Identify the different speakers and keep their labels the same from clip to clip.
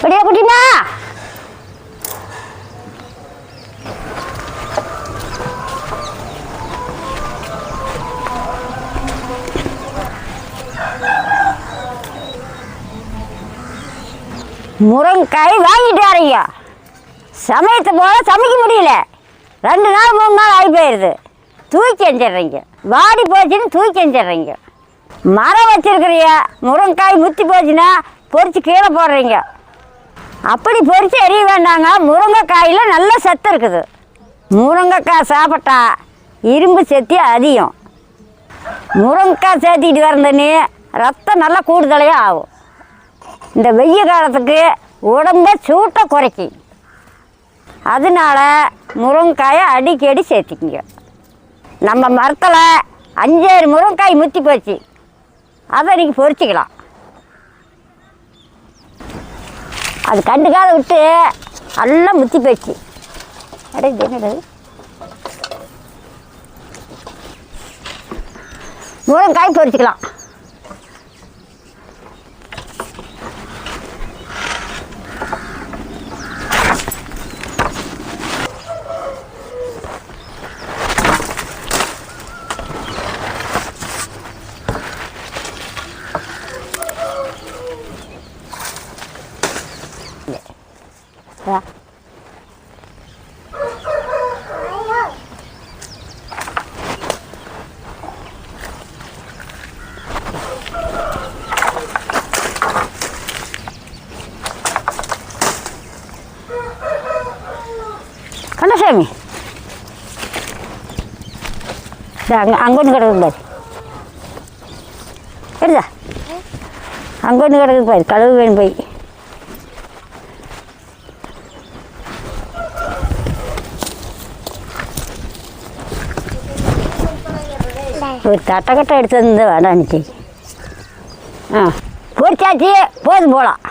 Speaker 1: அப்படியே குட்டிமா முருங்கைக்காய் வாங்கிட்டு வரீங்க. சமயத்தை போல சமைக்க முடியல. 2 நாள் 3 நாள் ஆகி போயிடுது. தூக்கி எஞ்சிடுறீங்க. வாடி போச்சுன்னு தூக்கி எஞ்சிடுறீங்க. மரம் வச்சிருக்கிறிய முருங்கைக்காய் முத்தி போச்சுன்னா பொறிச்சு கீழே போடுறீங்க. அப்படி பொறிச்சு எரிய வேண்டாங்க. முருங்கைக்காயில் நல்ல சத்து இருக்குது. முருங்கைக்காய் சாப்பிட்டா இரும்பு சத்து அதிகம். முருங்கைக்காய் சேர்த்திக்கிட்டு வரந்தனே ரத்தம் நல்லா கூடுதலையாக ஆகும். இந்த வெய்ய காலத்துக்கு உடம்ப சூட்டை குறைக்கி. அதனால முருங்கைக்காயை அடிக்கடி சேர்த்திக்கிங்க. நம்ம மரத்தில் 5 முருங்கைக்காய் முத்தி போச்சு. அதை நீங்கள் பொறிச்சிக்கலாம். அது கண்டுக்காத விட்டு எல்லாம் முத்தி போச்சு. என்னது முருங்கைக்காய் பொறிச்சிக்கலாம். கண்டசாமி அங்கே ஒன்று கிடக்குது பாரு. எடுதா அங்கே ஒன்று கிடக்குது பாரு. கழுவு வேணும் போய். ஒரு தட்டக்கட்டை எடுத்து வந்து வேடான்னுச்சு. பொறிச்சாச்சு போதும் போகலாம்.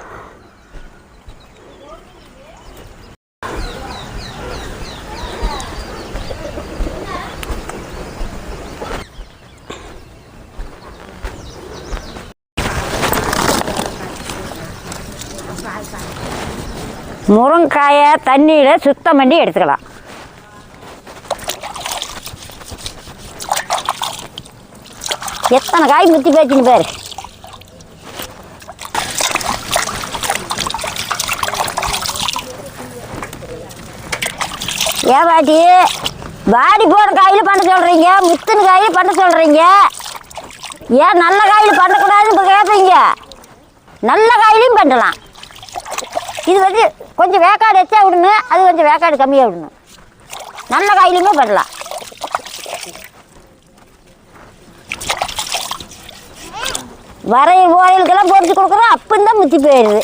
Speaker 1: முருங்கைக்காயை தண்ணியில் சுத்தம் பண்ணி எடுத்துக்கலாம். எத்தனை காய் முத்தி போச்சுன்னு பேர். ஏன் பாட்டி வாடி போன காயில் பண்ண சொல்கிறீங்க, முத்துன காயில் பண்ண சொல்கிறீங்க. ஏன் நல்ல காயில் பண்ணக்கூடாதுன்னு இப்போ கேட்பீங்க. நல்ல காயிலையும் பண்ணலாம். இது வந்து கொஞ்சம் வேக்காடு எச்சா விடணும், அது கொஞ்சம் வேக்காடு கம்மியாக விடணும். நல்ல காயிலையுமே பண்ணலாம். வரையில் ஓயிலுக்கெல்லாம் பொறிச்சு கொடுக்குறோம். அப்பந்தான் முத்தி போயிடுது.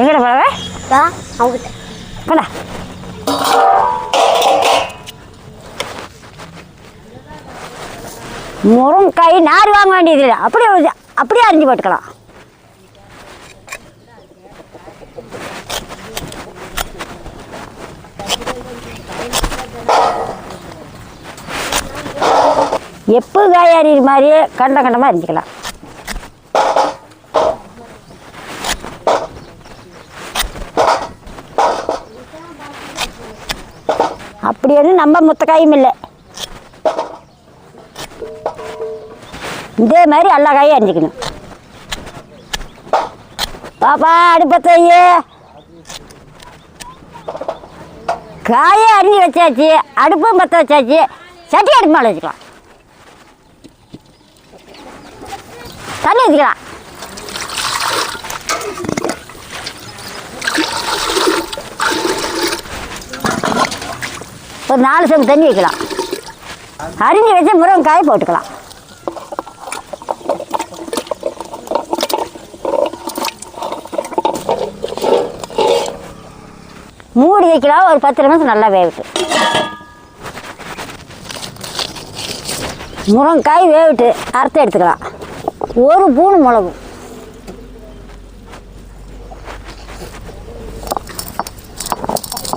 Speaker 1: எங்கட பழவை முருங்கைக்காய் நார் வாங்க வேண்டியது இல்லை. அப்படியே அரிஞ்சு போட்டுக்கலாம். எப்போ காய் அறிகிற மாதிரியே கண்டமாக அரிஞ்சிக்கலாம். அப்படி ஒன்றும் நம்ம முத்தக்காயும் இல்லை. இதே மாதிரி எல்லா காயும் அரிஞ்சிக்கணும். பாப்பா அடுப்பத்தையே காயை அரிஞ்சு வச்சாச்சு. அடுப்பும் பற்ற வச்சாச்சு. சட்டி அடுப்பு மேலே வச்சுக்கலாம். தண்ணி ஊற்றிக்கலாம். ஒரு 4 செம்பு தண்ணி வைக்கலாம். அரிஞ்சு வச்சு முருங்கைக்காய் போட்டுக்கலாம். மூடி வைக்கலாம். ஒரு 10 நிமிஷம் நல்லா வேவிட்டு. முருங்கைக்காய் வேவிட்டு அறுத்து எடுத்துக்கலாம். ஒரு பூணு மிளகு,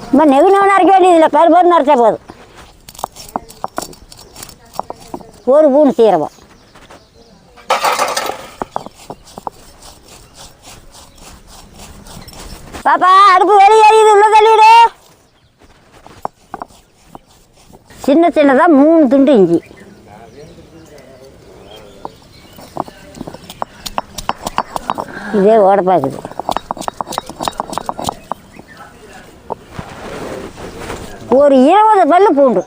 Speaker 1: ரொம்ப நெவினவனாக இருக்க வேண்டியதில்லை. பருப்பு நரைச்சா போதும். ஒரு பூன் சீரகம். பாப்பா அடுப்பு வெளியேறியது, உள்ள தள்ளிடு. சின்ன சின்னதாக 3 துண்டு இஞ்சி. இதே ஓட பார்க்குது. ஒரு 20 பல்லு பூண்டு.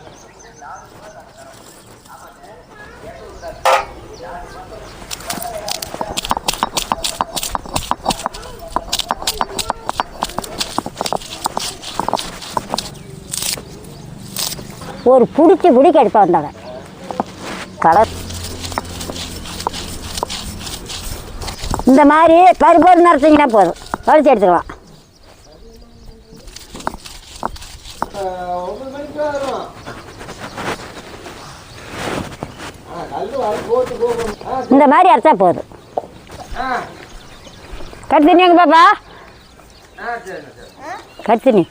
Speaker 1: ஒரு பிடிச்சி பிடிக்க எடுப்பா வந்தாங்க கலர். இந்த மாதிரி பருப்பு நிறச்சிங்கன்னா போதும், வலிச்சு எடுத்துக்கலாம். இந்த மாதிரி அரைச்சா போதும். கட்டு தண்ணிங்க பாப்பா, கட்டு தண்ணி.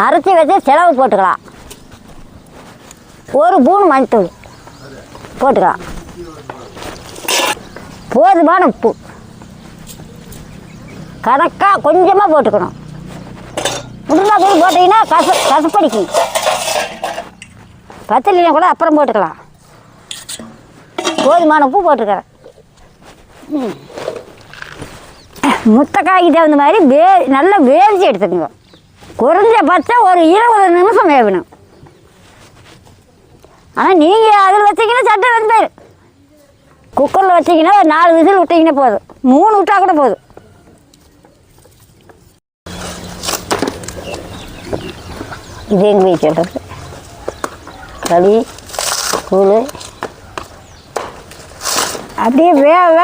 Speaker 1: அரைச்சி வச்சு செலவு போட்டுக்கலாம். ஒரு பூன் மஞ்சள் போட்டுக்கலாம். போதுமான உப்பு கணக்காக கொஞ்சமாக போட்டுக்கணும். முருங்கா தூள் போட்டிங்கன்னா கசப்படிக்கும். பத்தலைனா கூட அப்புறம் போட்டுக்கலாம். போதுமான உப்பு போட்டுக்கிறேன். முட்டைக்காய்க்கு தகுந்த மாதிரி நல்லா வேவிச்சு எடுத்துக்கோங்க. குறைஞ்சபட்சம் ஒரு 20 நிமிஷம் வேகணும். ஆனால் நீங்கள் அதில் வச்சிங்கன்னா சட்டை வந்து குக்கரில் வச்சிங்கன்னா ஒரு 4 விசில் விட்டிங்கன்னா போதும், 3 விட்டால் கூட போதும். இது எங்கள் வீட்டு சொல்கிறது களி கூழ் அப்படியே வேக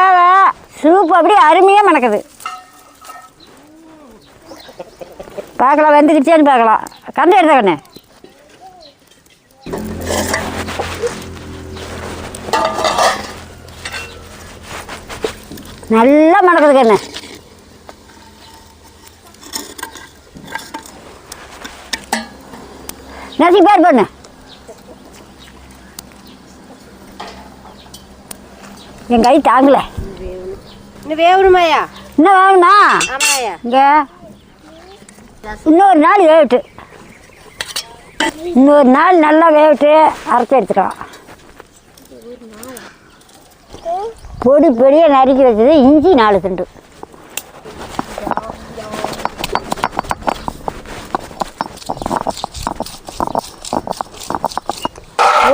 Speaker 1: சூப்பு அப்படியே அருமையாக மணக்குது. பார்க்கலாம் வெந்துக்கிச்சேன்னு பார்க்கலாம். கண்டு எடுத்த கண்ணு நல்லா மணக்குது கண்ணு. நசி பேர் பண்ணு. என் கை தாங்கலை.
Speaker 2: இன்னும் வேகணுமாயா?
Speaker 1: இன்னும் வேகணுமா?
Speaker 2: ஆமாயா.
Speaker 1: இங்கே இன்னொரு நாள் வேவிட்டு, இன்னொரு நாள் நல்லா வேவிட்டு அரைச்சி எடுத்துக்கலாம். பொடி பொடியாக நறுக்கி வச்சது இஞ்சி 4 துண்டு,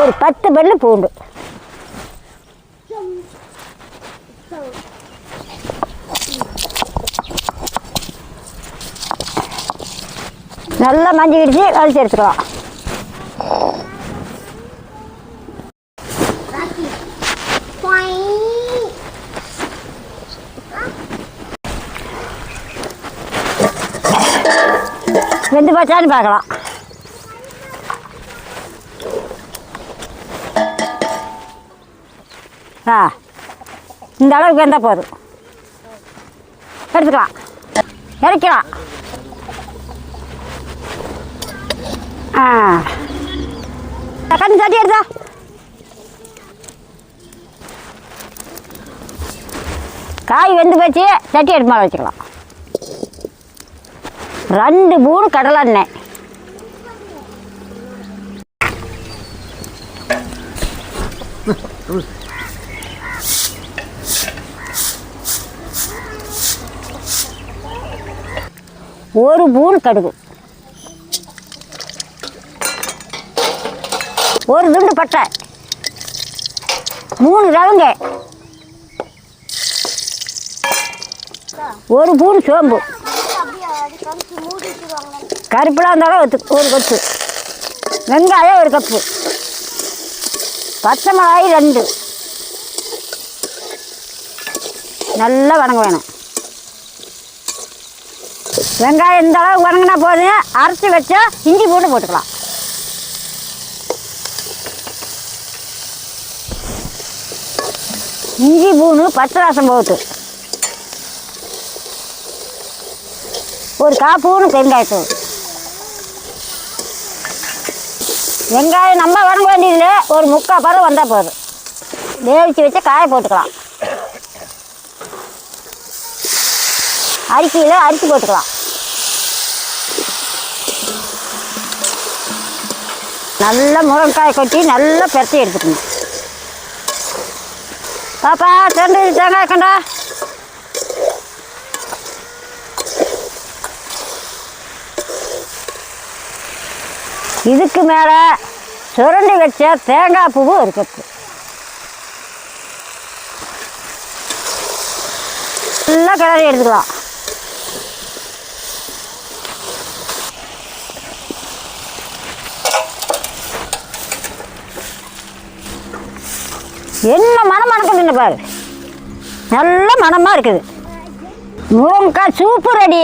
Speaker 1: ஒரு 10 பல்லு பூண்டு, நல்லா மஞ்சள் கிடிச்சு கழிச்சு எடுத்துக்கலாம். வெந்து போச்சான்னு பார்க்கலாம். இந்த அளவுக்கு வெந்தால் போதும், எடுத்துக்கலாம், இறக்கலாம். கண்ணு சட்டி எடுத்தா காய் வெந்து போச்சு. சட்டி எடுத்து மேலே வச்சுக்கலாம். 2 பூன் கடலை எண்ணெய், ஒரு பூன் கடுகு, ஒரு துண்டு பட்டை, 3 லவங்க, ஒரு பூன் சோம்பு, கருப்பிலாம் இருந்தாலும் ஒரு கப்பு, வெங்காயம் 1 கப்பு, பச்சை மிளகாய் 2, நல்லா வணங்க வேணும். வெங்காயம் இந்த அளவுக்கு வணங்கினா போதும். அரைச்சி வச்சா இஞ்சி பூண்டு போட்டுக்கலாம். இஞ்சி பூண்டு பச்சை வாசம் போகுது. ஒரு காப்பூன்னு பெருங்காயத்தூள். வெங்காயம் நம்ம வணங்க வேண்டியதில்லை, ஒரு 3/4 பருவம் வந்தால் போதும். வேவிச்சு வச்சு காய போட்டுக்கலாம். அரிசியில் அரிசி போட்டுக்கலாம். நல்லா முருங்கைக்காய் கொட்டி நல்லா பெரட்டி எடுத்துக்கணும். பாப்பா 2 தேங்காய் கண்டா. இதுக்கு மேலே சுரண்டி வச்ச தேங்காய் பூவு ஒரு கப்பு. நல்லா கிளறி எடுத்துக்கலாம். என்ன மனம் மணக்குதுன்னு பாரு, நல்ல மனமாக இருக்குது. முருங்கைக்காய் சூப்பு ரெடி.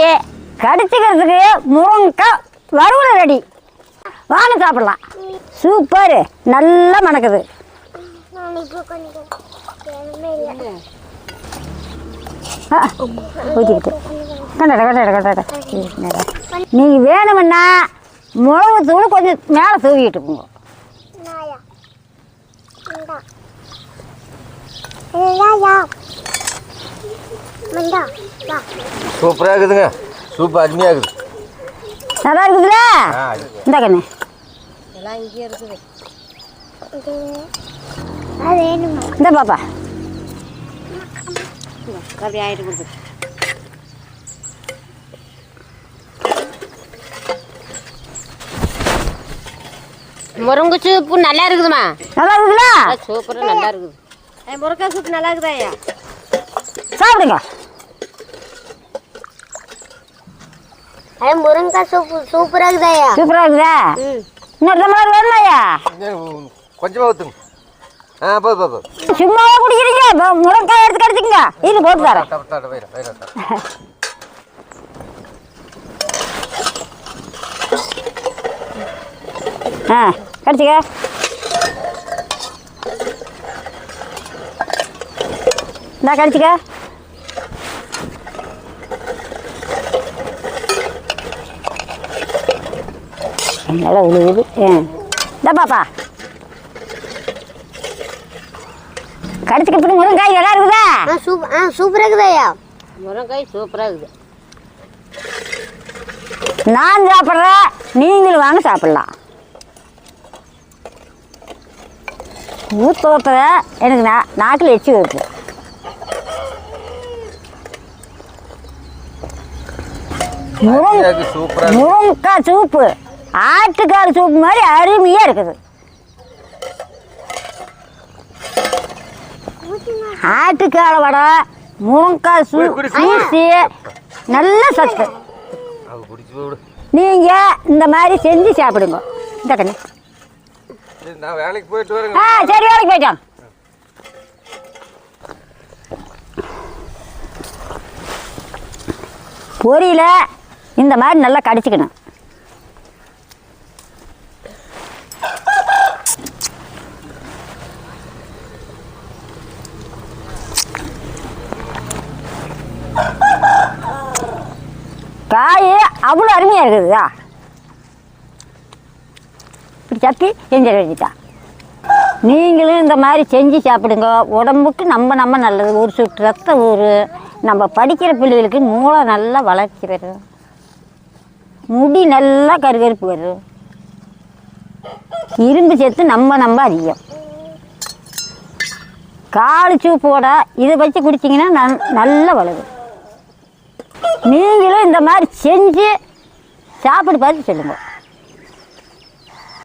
Speaker 1: கடிச்சிக்கிறதுக்கு முருங்கைக்காய் வறுவல் ரெடி. வாங்க சாப்பிடலாம். சூப்பர், நல்லா மணக்குது. ஊற்றிக்கிட்டு கண்டட நீங்கள் வேணுமுன்னா மிளகு தூள் கொஞ்சம் மேலே தூவிட்டு போங்க.
Speaker 3: சூப்பராக இருக்குதுங்க. சூப்பு அருமையாக இருக்குது.
Speaker 1: நல்லா இருக்குதுல்ல? இந்த கண்ணு
Speaker 2: எல்லாம் இங்கே இருக்குது.
Speaker 1: இந்த பாப்பா
Speaker 2: அப்படி ஆகிட்டு கொடுத்து. முருங்கை சூப்பு நல்லா இருக்குதுமா.
Speaker 1: நல்லா இருக்குதுல்ல?
Speaker 2: சூப்பராக நல்லா இருக்குது. முருங்கைக்காய் சூப்பு நல்லா இருக்குதா ஐயா?
Speaker 1: சாப்பிடுங்க.
Speaker 2: முருங்கைக்காய் சூப்பு சூப்பராக இருக்குதா ஐயா?
Speaker 1: சூப்பராக இருக்குதா? இன்னொரு மாதிரி வேணுமா ஐயா?
Speaker 3: கொஞ்சமாக ஊற்றுங்க. போதும்.
Speaker 1: சும்மாவே குடிக்கிறீங்க. முருங்கைக்காய் எடுத்து கடிச்சிக்கங்க. இது போட்டு தரேன். கடிச்சிக்க. இந்தா கடிச்சிக்க. நல்லா உழுவுது. இந்த பாப்பா கடிச்சிக்கிறதுக்கு முருங்காய் நல்லா இருக்குதா?
Speaker 2: சூப்பராக இருக்குதா ஐயா? முருங்காய் சூப்பராக இருக்குது.
Speaker 1: நான் சாப்பிட்றேன், நீங்களும் வாங்க சாப்பிட்லாம். ஊத்தோட்டத எனக்கு நாக்கில் எச்சி வருது. முருங்கைக்காய் சூப்பு ஆட்டுக்கால் சூப்பு மாதிரி அருமையாக இருக்குது. ஆட்டுக்கால வடை முருங்கைக்காய் சூசி நல்ல சத்து. நீங்கள் இந்த மாதிரி செஞ்சு சாப்பிடுங்க. இந்த கண்ணு
Speaker 3: நான் வேலைக்கு போயிட்டு வரேன்.
Speaker 1: சரி, வேலைக்கு போயிட்டோம். பொரியல இந்த மாதிரி நல்லா கடிச்சிக்கணும். காய் அவ்வளோ அருமையாக இருக்குதுதா. இப்படி சப்பி செஞ்சிட வேண்டியதா. நீங்களும் இந்த மாதிரி செஞ்சு சாப்பிடுங்க. உடம்புக்கு நம்ம நல்லது. ஒரு சுட்டு ரத்த ஊர். நம்ம படிக்கிற பிள்ளைகளுக்கு மூளை நல்லா வளர்ச்சி வரும். முடி நல்லா கருகருப்பு வரும். இரும்பு சத்து நம்ம அதிகம். காலு சூப்போட இதை வச்சு குடிச்சிங்கன்னா நல்லா வளரும். நீங்களும் இந்த மாதிரி செஞ்சு சாப்பிட்டு பார்த்து சொல்லுங்கள்.